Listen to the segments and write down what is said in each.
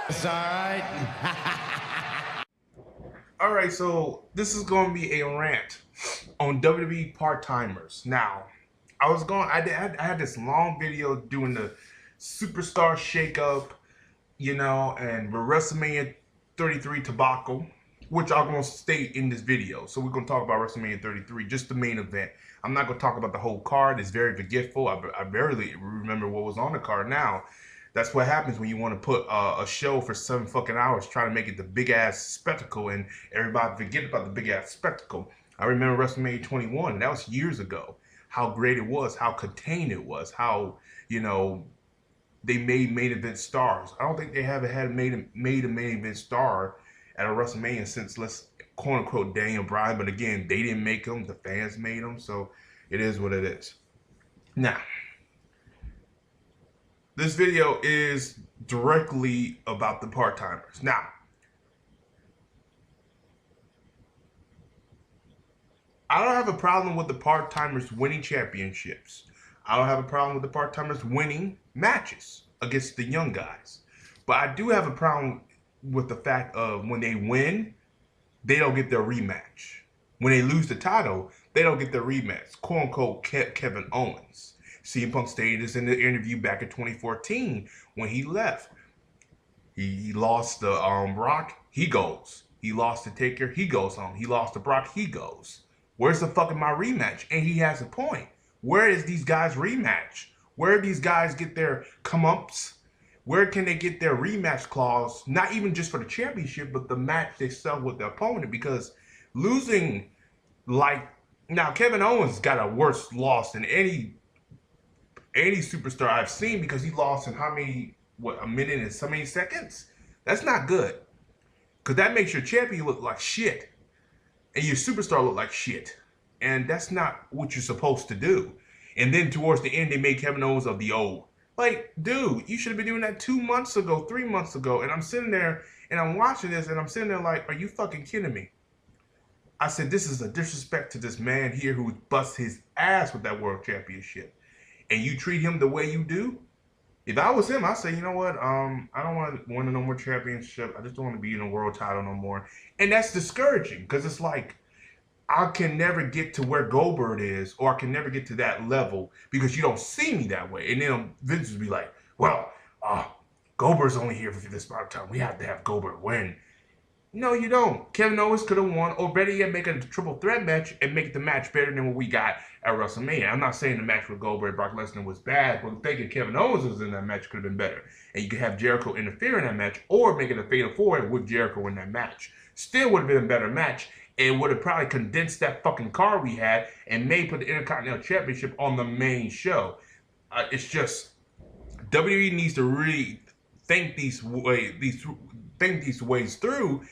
It's all right. All right, so this is going to be a rant on WWE part-timers. Now, I had this long video doing the superstar shakeup, and the WrestleMania 33 debacle, which I'm going to state in this video. So we're going to talk about WrestleMania 33, just the main event. I'm not going to talk about the whole card. It's very forgetful. I barely remember what was on the card now. That's what happens when you want to put a show for 7 fucking hours, trying to make it the big ass spectacle, and everybody forget about the big ass spectacle. I remember WrestleMania 21. That was years ago. How great it was, how contained it was, how they made main event stars. I don't think they haven't had made a main event star at a WrestleMania since, let's quote unquote, Daniel Bryan. But again, they didn't make them; the fans made them. So it is what it is. Now, this video is directly about the part-timers. Now, I don't have a problem with the part-timers winning championships. I don't have a problem with the part-timers winning matches against the young guys. But I do have a problem with the fact of when they win, they don't get their rematch. When they lose the title, they don't get their rematch. Quote unquote Kevin Owens. CM Punk stated this in the interview back in 2014 when he left. He lost the Brock, he goes. He lost to Taker, he goes home. He lost to Brock, he goes. Where's the fucking my rematch? And he has a point. Where is these guys' rematch? Where do these guys get their come-ups? Where can they get their rematch clause? Not even just for the championship, but the match they sell with the opponent. Because losing, like, now Kevin Owens got a worse loss than any superstar I've seen, because he lost in how many, a minute and so many seconds? That's not good. Because that makes your champion look like shit. And your superstar look like shit. And that's not what you're supposed to do. And then towards the end, they made Kevin Owens of the old. Like, dude, you should have been doing that 2 months ago, 3 months ago. And I'm sitting there and I'm watching this and I'm sitting there like, are you fucking kidding me? I said, this is a disrespect to this man here who busts his ass with that world championship. And you treat him the way you do? If I was him, I'd say, you know what? I don't want to win no more championship. I just don't want to be in a world title no more. And that's discouraging, because it's like, I can never get to where Goldberg is, or I can never get to that level because you don't see me that way. And then Vince would be like, well, Goldberg's only here for this amount of time. We have to have Goldberg win. No, you don't. Kevin Owens could have won, or better yet, make a triple threat match and make the match better than what we got at WrestleMania. I'm not saying the match with Goldberg and Brock Lesnar was bad, but thinking Kevin Owens was in that match could have been better. And you could have Jericho interfere in that match, or make it a fatal four with Jericho in that match. Still would have been a better match. It would have probably condensed that fucking card we had and may put the Intercontinental Championship on the main show. It's just WWE needs to really think these ways through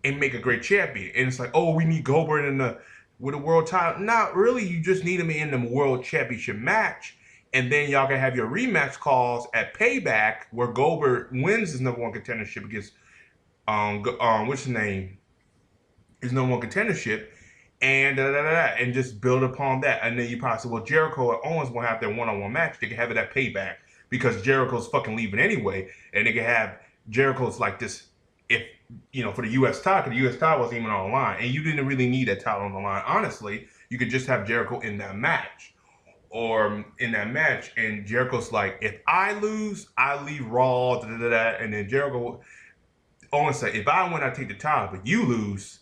and make a great champion. And it's like, oh, we need Goldberg with a world title. Not really. You just need him in the world championship match, and then y'all can have your rematch calls at Payback, where Goldberg wins his #1 contendership against what's his name? His #1 contendership, and and just build upon that. And then you probably say, well, Jericho and Owens won't have their one-on-one match. They can have it at Payback because Jericho's fucking leaving anyway, and they can have Jericho's like this, if for the U.S. title. The U.S. title wasn't even on the line, and you didn't really need that title on the line. Honestly, you could just have Jericho in that match, and Jericho's like, if I lose, I leave Raw, and then Jericho Owens say, if I win, I take the title, but you lose,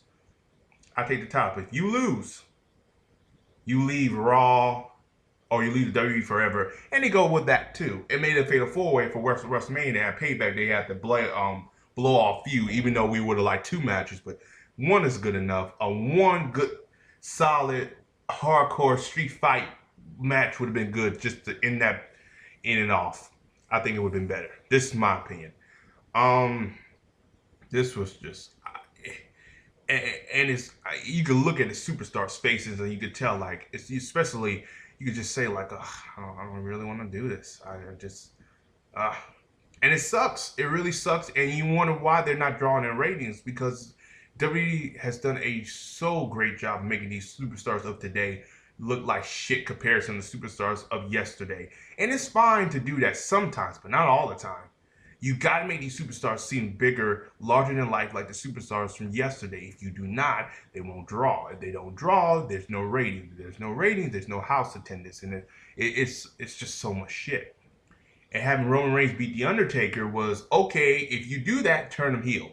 I take the title. If you lose, you leave Raw, or you leave the WWE forever. And they go with that too. It made a fatal four-way for WrestleMania. They had Payback. They had to blow off feud, even though we would have liked 2 matches. But one is good enough. One good, solid, hardcore street fight match would have been good, just to end that in and off. I think it would have been better. This is my opinion. This was just... And it's, you can look at the superstar spaces and you could tell, like, it's especially, you could just say like, I don't really want to do this. I just, and it sucks. It really sucks. And you wonder why they're not drawing in ratings, because WWE has done a so great job of making these superstars of today look like shit comparison to superstars of yesterday. And it's fine to do that sometimes, but not all the time. You got to make these superstars seem bigger, larger than life, like the superstars from yesterday. If you do not, they won't draw. If they don't draw, there's no ratings. There's no ratings. There's no house attendance, and it's just so much shit. And having Roman Reigns beat The Undertaker was, okay, if you do that, turn him heel.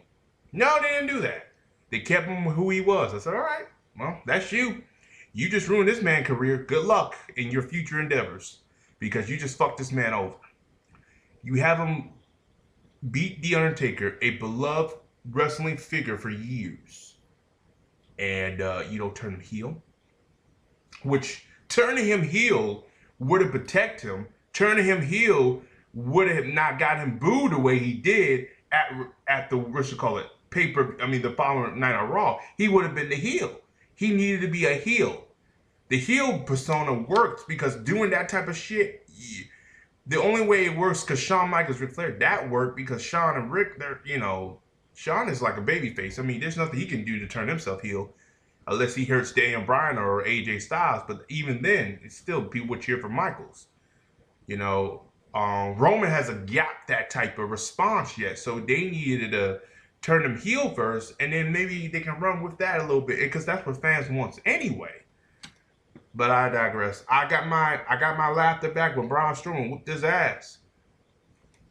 No, they didn't do that. They kept him who he was. I said, all right, well, that's you. You just ruined this man's career. Good luck in your future endeavors because you just fucked this man over. You have him beat The Undertaker, a beloved wrestling figure for years, and you don't turn him heel, which turning him heel would have protected him. Turning him heel would have not got him booed the way he did at the, what you call it, the following night on Raw. He would have been the heel. He needed to be a heel. The heel persona works because doing that type of shit, the only way it works because Shawn Michaels, Ric Flair, that worked because Shawn and Rick, they're, Shawn is like a babyface. I mean, there's nothing he can do to turn himself heel unless he hurts Daniel Bryan or AJ Styles. But even then, it's still people would cheer for Michaels. Roman hasn't got that type of response yet, so they needed to turn him heel first, and then maybe they can run with that a little bit because that's what fans want anyway. But I digress. I got my laughter back when Braun Strowman whooped his ass.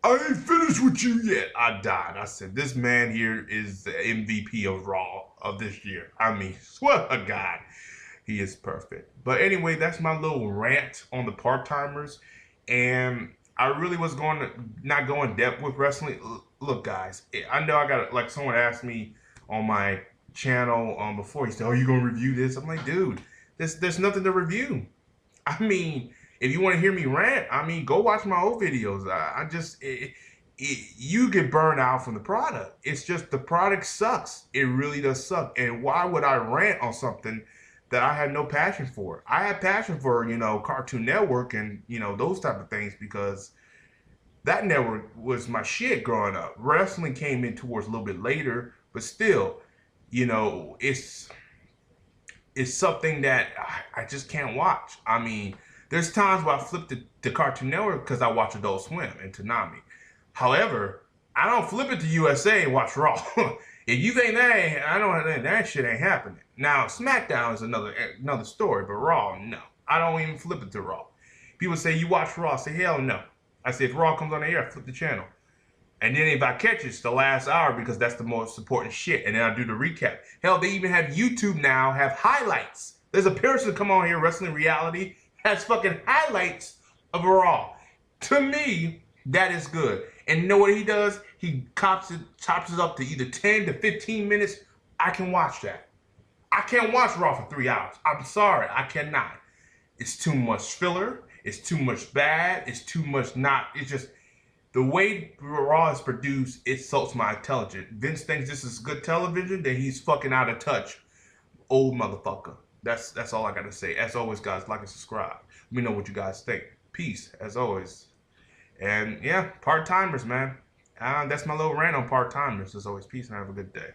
I ain't finished with you yet. I died. I said, this man here is the MVP of Raw of this year. I mean, swear to God, he is perfect. But anyway, that's my little rant on the part-timers. And I really was not going depth with wrestling. Look, guys, I know I got, like, someone asked me on my channel before. He said, "Oh, you gonna review this?" I'm like, dude, there's nothing to review. I mean, if you want to hear me rant, I mean, go watch my old videos. You get burned out from the product. It's just the product sucks. It really does suck. And why would I rant on something that I had no passion for? I had passion for, Cartoon Network and, those type of things because that network was my shit growing up. Wrestling came in towards a little bit later, but still, it's something that I just can't watch. I mean, there's times where I flip to Cartoon Network because I watch Adult Swim and Toonami. However, I don't flip it to USA and watch Raw. If you think that shit ain't happening. Now, SmackDown is another story, but Raw, no. I don't even flip it to Raw. People say, you watch Raw. I say, hell no. I say, if Raw comes on the air, I flip the channel. And then if I catch it, it's the last hour because that's the most important shit. And then I do the recap. Hell, they even have YouTube now have highlights. There's a person come on here, Wrestling Reality, has fucking highlights of Raw. To me, that is good. And you know what he does? He chops it up to either 10 to 15 minutes. I can watch that. I can't watch Raw for 3 hours. I'm sorry, I cannot. It's too much filler. It's too much bad. It's too much not. It's just the way Raw is produced, it insults my intelligence. Vince thinks this is good television, then he's fucking out of touch. Old motherfucker. That's all I gotta say. As always, guys, like and subscribe. Let me know what you guys think. Peace, as always. And yeah, part-timers, man. That's my little rant on part-timers. As always, peace and have a good day.